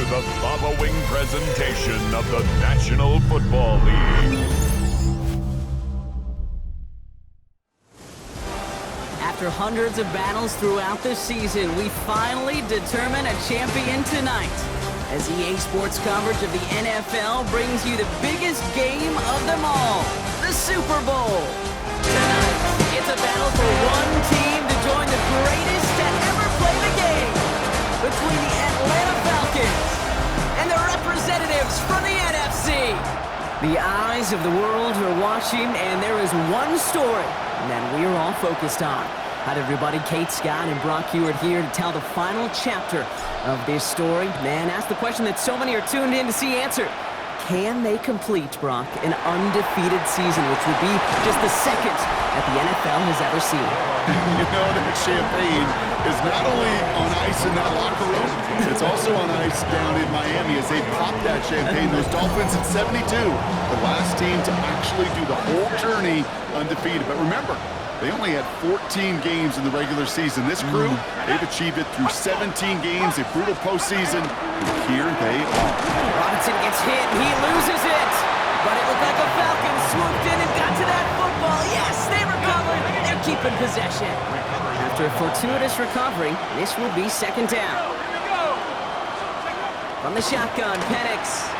the following presentation of the National Football League. After hundreds of battles throughout the season, we finally determine a champion tonight. As EA Sports coverage of the NFL brings you the biggest game of them all, the Super Bowl. Tonight, it's a battle for one team to join the greatest to ever play the game. Between the Atlanta Falcons and the representatives from the NFC. The eyes of the world are watching, and there is one story that we're all focused on. Hi everybody, Kate Scott and Brock Huard here to tell the final chapter of this story. Man, ask the question that so many are tuned in to see answered. Can they complete, Brock, an undefeated season, which would be just the second that the NFL has ever seen? You know that champagne is not only on ice in that locker room, it's also on ice down in Miami as they pop that champagne. Those Dolphins at 72, the last team to actually do the whole journey undefeated. But remember, they only had 14 games in the regular season. This crew, they've achieved it through 17 games, a brutal postseason, and here they are. Robinson gets hit, and he loses it. But it looked like the Falcons swooped in and got to that football. Yes, they recovered. They're keeping possession. After a fortuitous recovery, this will be second down. From the shotgun, Penix.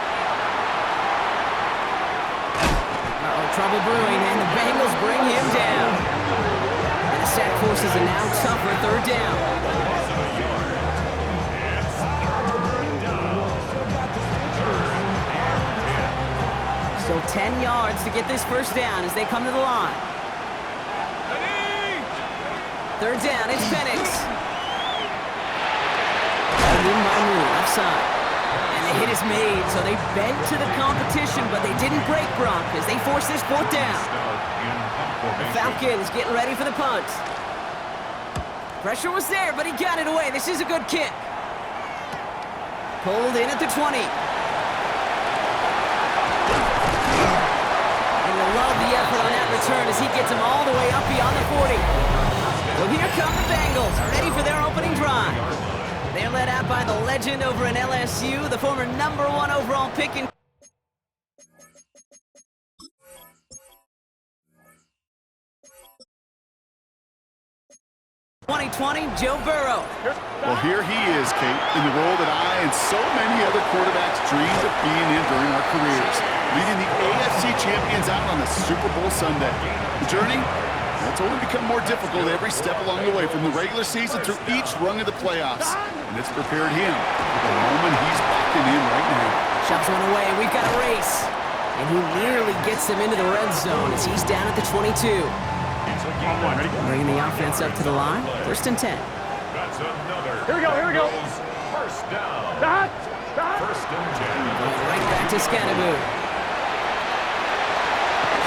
Trouble brewing, and the Bengals bring him down. And the sack forces a now tougher third down. So 10 yards to get this first down as they come to the line. Third down, it's Penix. Left side. The hit is made, so they bent to the competition, but they didn't break Brock as they force this fourth down. The Falcons getting ready for the punt. Pressure was there, but he got it away. This is a good kick. Pulled in at the 20. And you'll love the effort on that return as he gets him all the way up beyond the 40. Well, here come the Bengals, ready for their opening drive. They're led out by the legend over in LSU, the former #1 overall pick in 2020, Joe Burrow. Well, here he is, Kate, in the role that I and so many other quarterbacks dreamed of being in during our careers, leading the AFC champions out on a Super Bowl Sunday. The journey? It's only become more difficult every step along the way, from the regular season through each rung of the playoffs. And it's prepared him for the moment he's locking in right now. Shoves one away. We've got a race. And he nearly gets them into the red zone as he's down at the 22. Bringing the offense up to the line. First and 10. That's another. Here we go. First down. First and 10. Going right back to Scannaboo.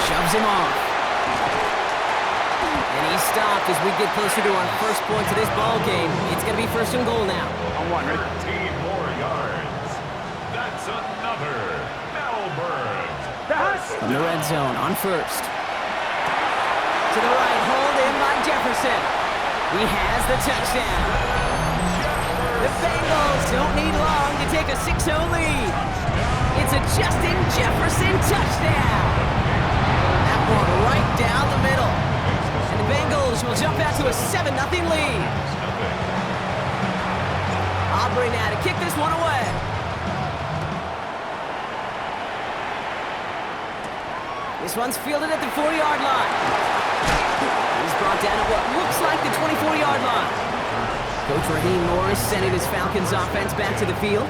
Shoves him off. And he's stopped as we get closer to our first point to this ball game. It's going to be first and goal now. On one, ready? 13 more yards. That's another. Melbourne. From the red zone on first. To the right, hold in by Jefferson. He has the touchdown. The Bengals don't need long to take a 6-0 lead. It's a Justin Jefferson touchdown. That one right down the middle. And the Bengals will jump out to a 7-0 lead. Aubrey now to kick this one away. This one's fielded at the 4-yard line. He's brought down at what looks like the 24-yard line. Coach Raheem Morris sending his Falcons offense back to the field.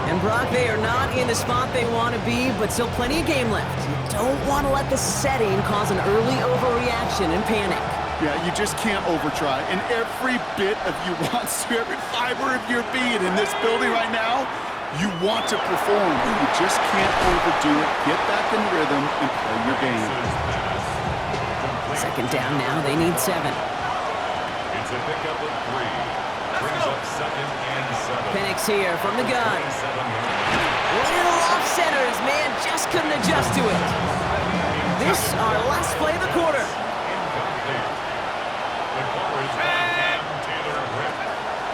And Brock, they are not in the spot they want to be, but still plenty of game left. You don't want to let the setting cause an early overreaction and panic. Yeah, you just can't overtry. And every bit of you wants to, every fiber of your being in this building right now, you want to perform. You just can't overdo it. Get back in rhythm and play your game. Second down now, they need 7. It's a pickup of 3. Brings up second and 7. Penix here from the gun. Little off center, his man just couldn't adjust to it. This our last play of the quarter.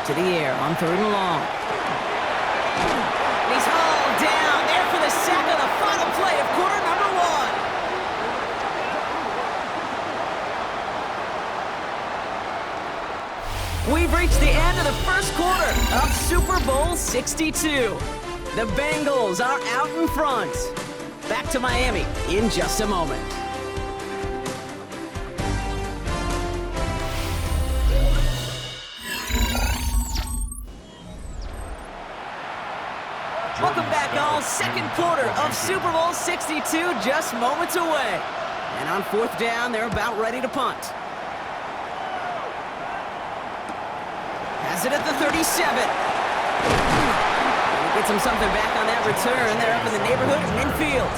To the air on third and long. we've reached the end of the first quarter of Super Bowl 62. The Bengals are out in front. Back to Miami in just a moment. Welcome back, all. Second quarter of Super Bowl 62 just moments away. And on fourth down, they're about ready to punt. Has it at the 37. Get some something back on that return. They're up in the neighborhood of midfield.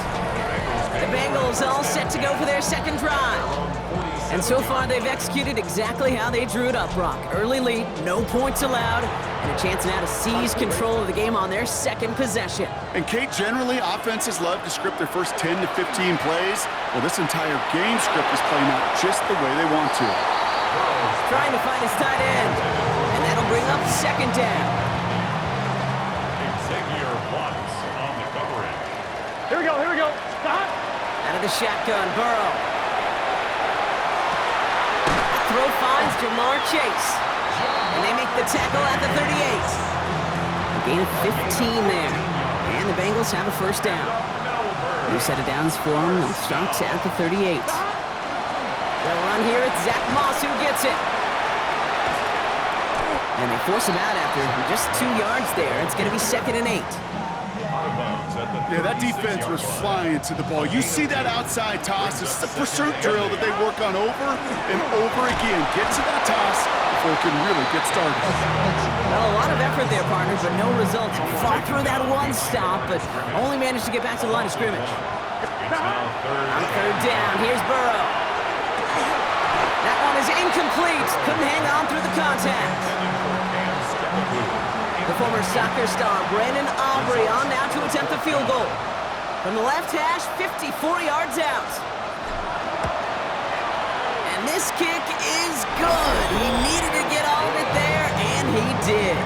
The Bengals all set to go for their second drive. And so far, they've executed exactly how they drew it up, Brock. Early lead, no points allowed, and a chance now to seize control of the game on their second possession. And Kate, generally, offenses love to script their first 10 to 15 plays. Well, this entire game script is playing out just the way they want to. Trying to find his tight end, and that'll bring up second down. Xavier Watts on the coverage. Here we go. Stop. Out of the shotgun, Burrow. Throw finds Jamar Chase. And they make the tackle at the 38. A gain of 15 there. And the Bengals have a first down. New set of downs for them. They'll start at the 38. They'll run here. It's Zach Moss who gets it. And they force him out after just 2 yards there. It's going to be 2nd and 8. Yeah, that defense was flying to the ball. You see that outside toss. It's the pursuit drill that they work on over and over again. Get to that toss before it can really get started. Well, a lot of effort there, partners, but no results. Fought through that one stop, but only managed to get back to the line of scrimmage. On third down, here's Burrow. That one is incomplete. Couldn't hang on through the contact. The former soccer star, Brandon Aubrey, on now to attempt the field goal. From the left hash, 54 yards out. And this kick is good. He needed to get all of it there, and he did.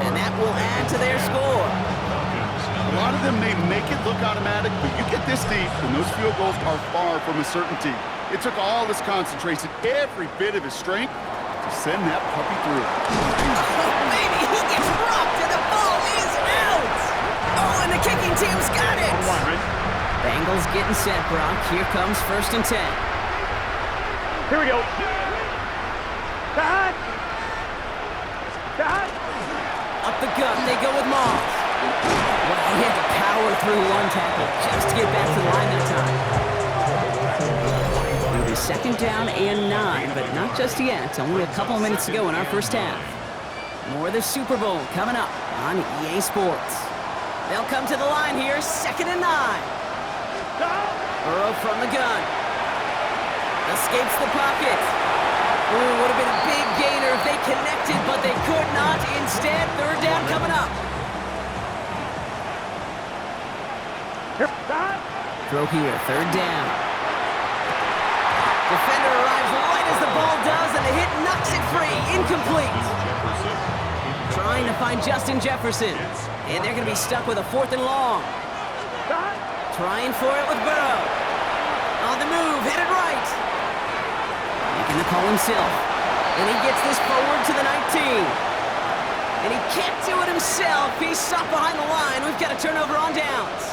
And that will add to their score. A lot of them may make it look automatic, but you get this deep, and those field goals are far from a certainty. It took all his concentration, every bit of his strength, to send that puppy through. Oh, baby, he gets rocked, and the ball is out! Oh, and the kicking team's got it! Bengals getting set, Brock. Here comes 1st and 10. Here we go. Dad! Up the gut, they go with Moss. Well, he had to power through one tackle just to get back to the line that time. It'll be 2nd down and 9, but not just yet. Only a couple of minutes to go in our first half. More of the Super Bowl coming up on EA Sports. They'll come to the line here, 2nd and 9. Burrow from the gun. Escapes the pocket. Ooh, would have been a big gainer if they connected, but they could not. Instead, 3rd down coming up. Throw here, 3rd down. Defender arrives right as the ball does, and the hit knocks it free. Incomplete. Trying to find Justin Jefferson. And they're going to be stuck with a 4th and long. Trying for it with Burrow. On the move, headed right. Making the call himself. And he gets this forward to the 19. And he can't do it himself. He's stopped behind the line. We've got a turnover on downs.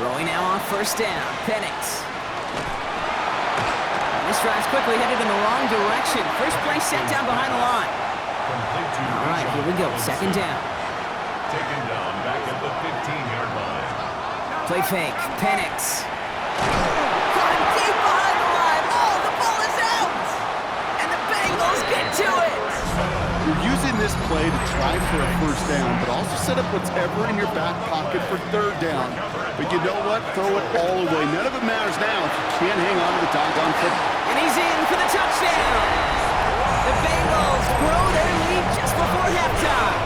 Throwing now on 1st down. Penix. This drive's quickly headed in the wrong direction. First play set down behind the line. All right, here we go. 2nd down. Taken down back at the 15-yard line. Play fake. Penix. Caught him deep behind the line. Oh, the ball is out! And the Bengals get to it! You're using this play to try for a 1st down, but also set up whatever in your back pocket for 3rd down. But you know what? Throw it all away. None of it matters now if you can't hang on to the doggone football. And he's in for the touchdown! The Bengals grow their lead just before halftime.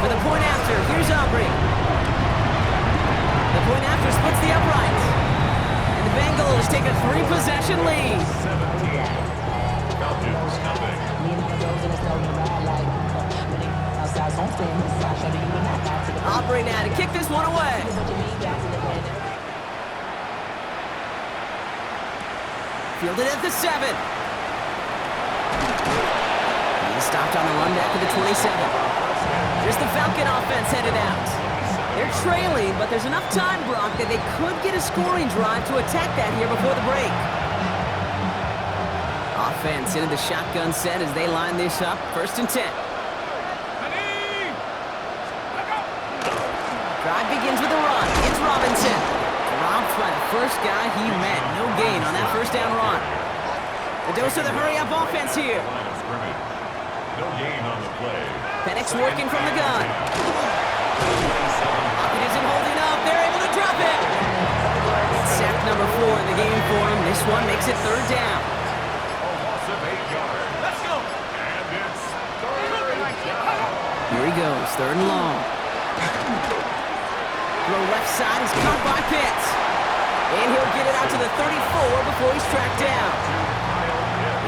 For the point after, here's Aubrey. The point after splits the upright. And the Bengals take a 3-possession lead. 17. Falcons nothing. Aubrey now to kick this one away. Fielded at the 7. stopped on the run back to the 27. Here's the Falcon offense headed out. They're trailing, but there's enough time, Brock, that they could get a scoring drive to attack that here before the break. Offense into the shotgun set as they line this up. 1st and 10. Drive begins with a run. It's Robinson. Dropped by the first guy he met. No gain on that first down run. The dose of the hurry-up offense here. No gain on the play. Penix working from the gun. Lockett isn't holding up. They're able to drop it. It's sack number 4 in the game for him. This one makes it 3rd down. A loss of 8 yards. Let's go. And it's 3rd down. Here he goes. 3rd and long. Throw left side is caught by Pitts. And he'll get it out to the 34 before he's tracked down.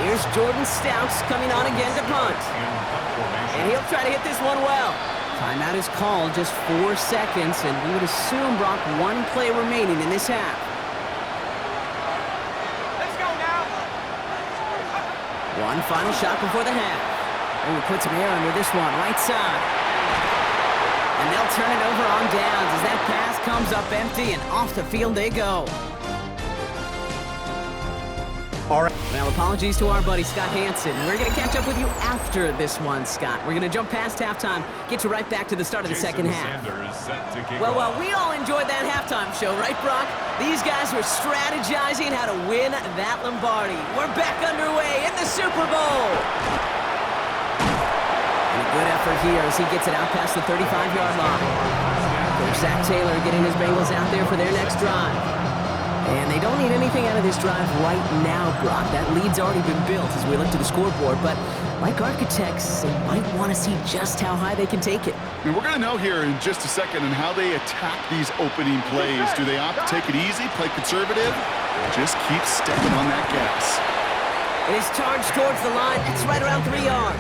Here's Jordan Stouts coming on again to punt. And he'll try to hit this one well. Timeout is called, just 4 seconds, and we would assume, Brock, 1 play remaining in this half. Let's go now. One final shot before the half. Oh, puts some air under this one, right side. And they'll turn it over on downs as that pass comes up empty, and off the field they go. All right. Well, apologies to our buddy Scott Hansen. We're going to catch up with you after this one, Scott. We're going to jump past halftime, get you right back to the start of the second half. Well, we all enjoyed that halftime show, right, Brock? These guys were strategizing how to win that Lombardi. We're back underway in the Super Bowl. And a good effort here as he gets it out past the 35-yard line. Coach Zach Taylor getting his Bengals out there for their next drive. And they don't need anything out of this drive right now, Brock. That lead's already been built as we look to the scoreboard. But like architects, they might want to see just how high they can take it. And we're going to know here in just a second on how they attack these opening plays. Do they opt to take it easy, play conservative, or just keep stepping on that gas? It is charged towards the line. It's right around 3 yards.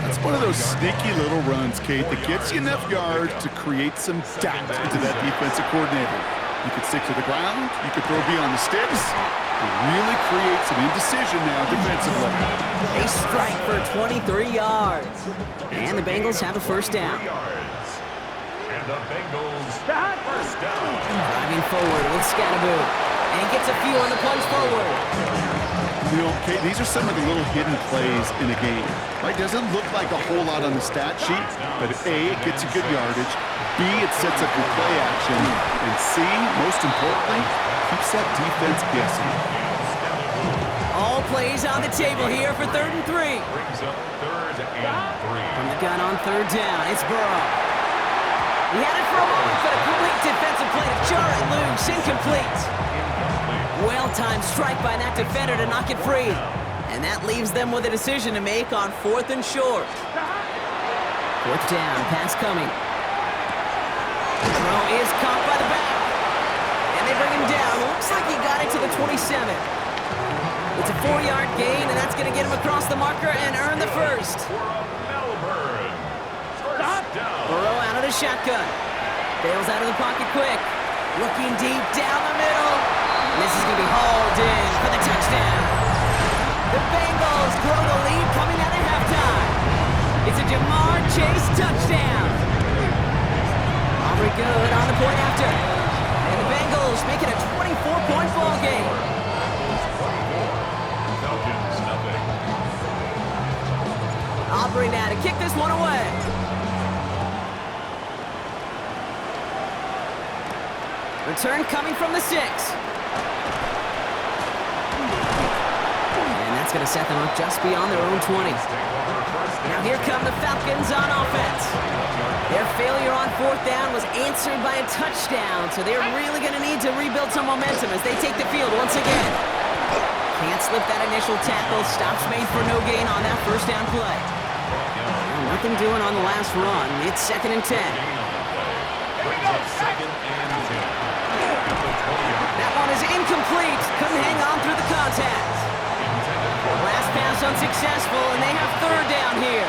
It's one of those sneaky little runs, Kate, that gets you enough yards to create some doubt into that defensive coordinator. You could stick to the ground, you could throw beyond the sticks, and really create some indecision now defensively. They strike for 23 yards. And the Bengals have a first down. And the Bengals first down. Driving forward with Scatterboot. And he gets a few on the plunge forward. You know, Kate, these are some of the little hidden plays in a game. Right? Doesn't look like a whole lot on the stat sheet, but A, it gets you good yardage. B, it sets up your play action. And C, most importantly, keeps that defense guessing. All plays on the table here for 3rd and 3. Brings up 3rd and 3. From the gun on 3rd down, it's Burrow. He had it for a moment, but a complete defensive play to jar it loose. Incomplete. Well-timed strike by that defender to knock it free. And that leaves them with a decision to make on 4th and short. 4th down, pass coming. Burrow is caught by the back. And they bring him down. Looks like he got it to the 27. It's a 4-yard gain, and that's going to get him across the marker and earn the first. Melbourne. First down. Burrow out of the shotgun. Bails out of the pocket quick. Looking deep down the middle. And this is going to be hauled in for the touchdown. The Bengals grow the lead coming out of halftime. It's a Jamar Chase touchdown. Aubrey good on the point after. And the Bengals make it a 24-point ball game. Falcons, nothing. Aubrey now to kick this one away. Return coming from the 6. And that's going to set them up just beyond their own 20. Now here come the Falcons on offense. Their failure on 4th down was answered by a touchdown, so they're really going to need to rebuild some momentum as they take the field once again. Can't slip that initial tackle. Stops made for no gain on that first down play. Well, nothing doing on the last run. It's 2nd and 10. Brings up 2nd and 10. That one is incomplete. Couldn't hang on through the contact. Last pass unsuccessful, and they have 3rd down here.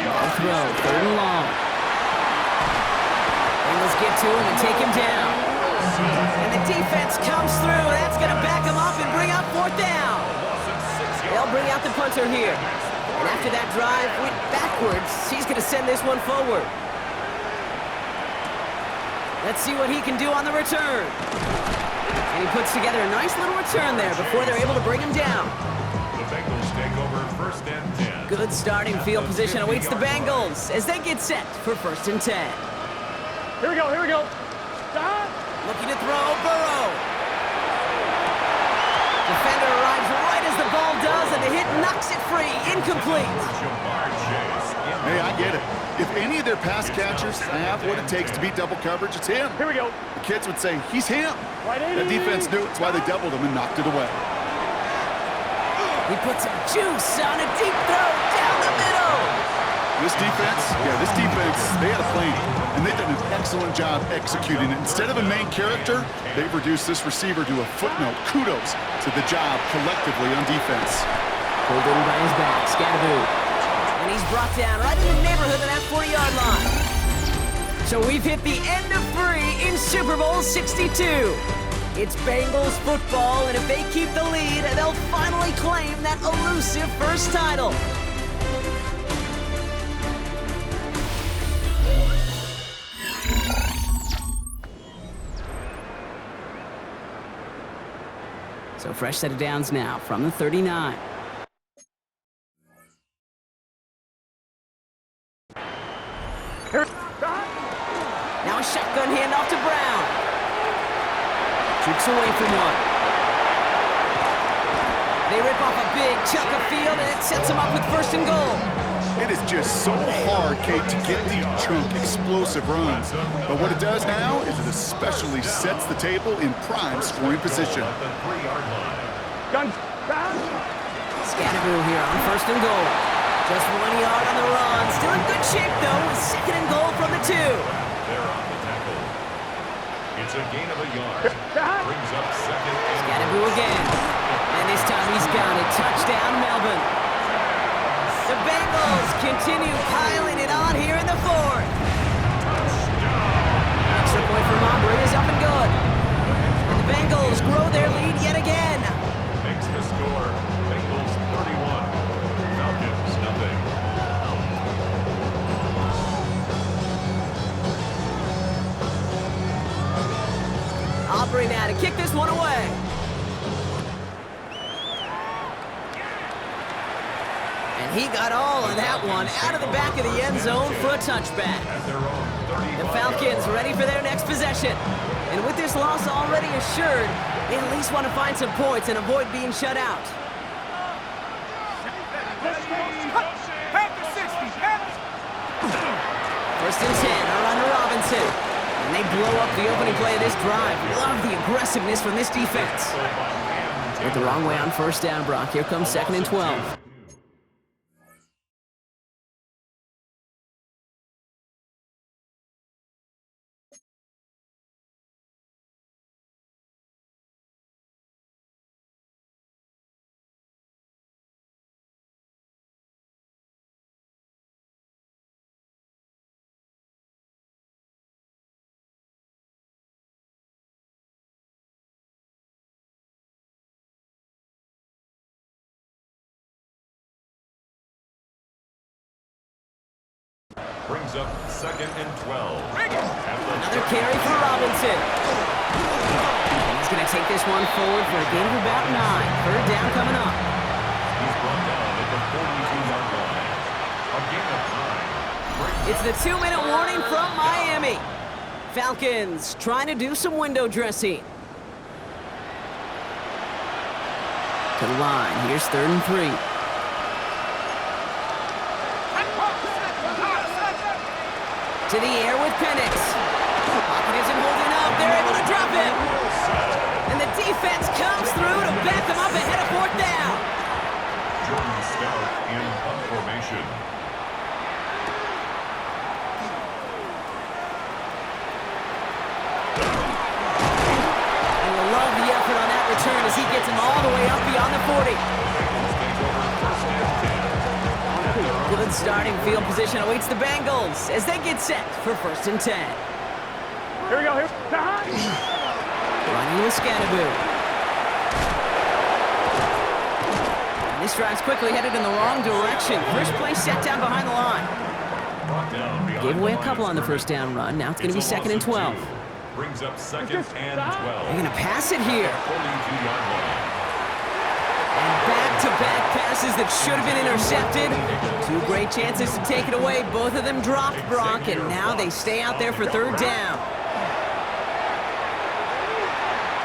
Ball throw, 3rd and long. Bengals get to him and take him down. And the defense comes through. That's going to back him up and bring up fourth down. They'll bring out the punter here. And after that drive went backwards, he's going to send this one forward. Let's see what he can do on the return. And he puts together a nice little return there before they're able to bring him down. The Bengals take over first and 10. Good starting field position awaits the Bengals as they get set for first and 10. Here we go, here we go. Stop. Looking to throw, Burrow. Defender arrives right as the ball does, and the hit knocks it free. Incomplete. Jamar Chase. Hey, I get it. If any of their pass catchers have what it takes to beat double coverage, it's him. Here we go. The kids would say, he's him. Right in. The defense knew it's why they doubled him and knocked it away. He puts some juice on a deep throw down the middle. This defense, they had a plan, and they've done an excellent job executing it. Instead of a main character, they've reduced this receiver to a footnote. Kudos to the job collectively on defense. Pulled in by his back, Scatterboo. And he's brought down right in the neighborhood of that 40-yard line. So we've hit the end of 3 in Super Bowl 62. It's Bengals football, and if they keep the lead, they'll finally claim that elusive first title. So fresh set of downs now from the 39. Now a shotgun handoff to Brown. Shoots away from one. They rip off a big chunk of field, and it sets them up with first and goal. It is just so hard, Kate, to get these chunk, explosive runs. But what it does now is it especially sets the table in prime scoring position. At the 3-yard line. Gun. Scatterboo here on first and goal. Just 1 yard on the run. Still in good shape, though, with second and goal from the 2. They're on the tackle. It's a gain of a yard. Brings up second and Scatterboo again. And this time he's got it. Touchdown, Melbourne. The Bengals continue piling it on here in the 4th. Extra point for Aubrey is up and good. And the Bengals grow their lead yet again. makes the score. Bengals 31. Falcons nothing. Aubrey now to kick this one away. And he got all of that one out of the back of the end zone for a touchback. At their own 35. The Falcons ready for their next possession. And with this loss already assured, they at least want to find some points and avoid being shut out. First and 10, around to Robinson. And they blow up the opening play of this drive. Love the aggressiveness from this defense. Went the wrong way on first down, Brock. Here comes second and 12. Brings up second and 12. Another carry for Robinson. He's going to take this one forward for a gain of about 9. Third down coming up. He's brought down at the 42-yard line. A gain of 9. It's the 2-minute warning from Miami. Falcons trying to do some window dressing. To the line. Here's third and 3. To the air with Penix. Pocket isn't holding up. They're able to drop him. And the defense comes through to back them up ahead of fourth down. Jordan Stout in punt formation. And we'll love the effort on that return as he gets him all the way up beyond the 40. Take over first and 10. Good starting field position awaits the Bengals as they get set for first and 10. Here we go. Here. Running with Scatteroo. And this drive's quickly headed in the wrong direction. First play set down behind the line. Gave away a couple on the first down run. Now it's going to be 2nd and 12. Brings up 2nd and 12. They're going to pass it here. 42-yard line. And back-to-back passes that should have been intercepted. Two great chances to take it away. Both of them dropped, Brock, and now they stay out there for 3rd down.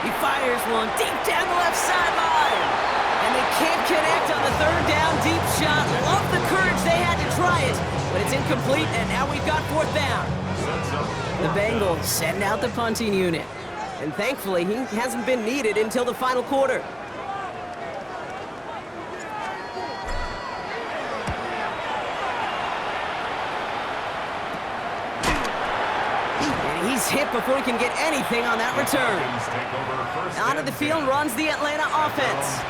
He fires one deep down the left sideline. And they can't connect on the 3rd down deep shot. Love the courage they had to try it, but it's incomplete, and now we've got 4th down. The Bengals send out the punting unit. And thankfully, he hasn't been needed until the final quarter. And he's hit before he can get anything on that return. Onto the field runs the Atlanta offense.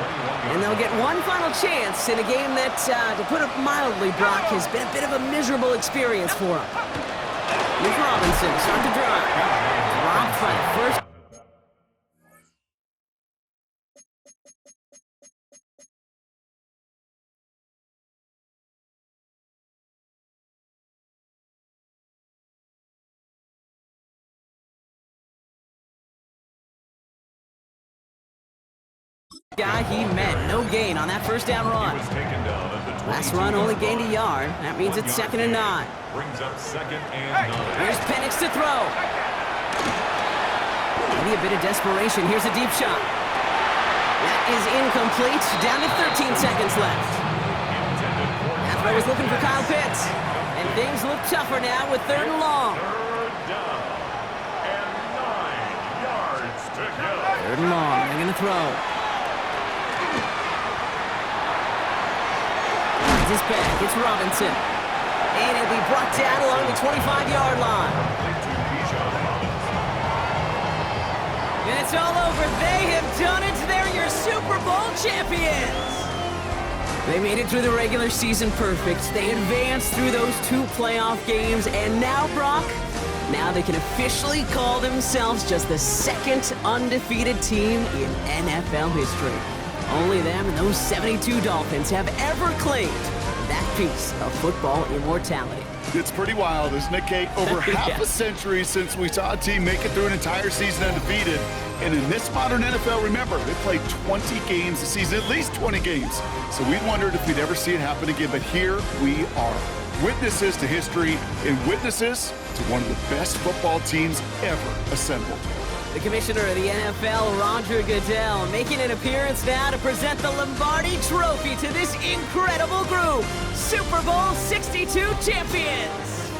And they'll get one final chance in a game that, to put it mildly, Brock, has been a bit of a miserable experience for him. Here's Robinson, start the drive. Dropped by the first. Guy he met. No gain on that first down run. Last run only gained a yard. That means it's 2nd and 9. Brings up 2nd and 9. Here's Penix to throw. Maybe a bit of desperation. Here's a deep shot. That is incomplete. Down to 13 seconds left. That throw was looking for Kyle Pitts. And things look tougher now with 3rd and long. 3rd down and 9 yards to go. 3rd and long. They're going to throw. His back, it's Robinson. And it'll be brought down along the 25-yard line. And it's all over. They have done it. They're your Super Bowl champions. They made it through the regular season perfect. They advanced through those 2 playoff games. And now, Brock, now they can officially call themselves just the 2nd undefeated team in NFL history. Only them and those 72 Dolphins have ever claimed that piece of football immortality. It's pretty wild, isn't it, Kate? Over half a century since we saw a team make it through an entire season undefeated. And in this modern NFL, remember, they played 20 games a season, at least 20 games. So we wondered if we'd ever see it happen again, but here we are. Witnesses to history and witnesses to one of the best football teams ever assembled. The commissioner of the NFL, Roger Goodell, making an appearance now to present the Lombardi Trophy to this incredible group, Super Bowl 62 champions.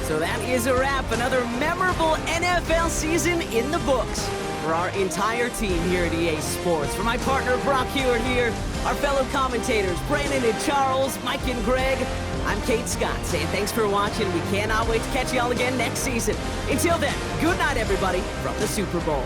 So that is a wrap. Another memorable NFL season in the books for our entire team here at EA Sports. For my partner, Brock Hewitt here, our fellow commentators, Brandon and Charles, Mike and Greg, I'm Kate Scott saying thanks for watching. We cannot wait to catch you all again next season. Until then, good night, everybody, from the Super Bowl.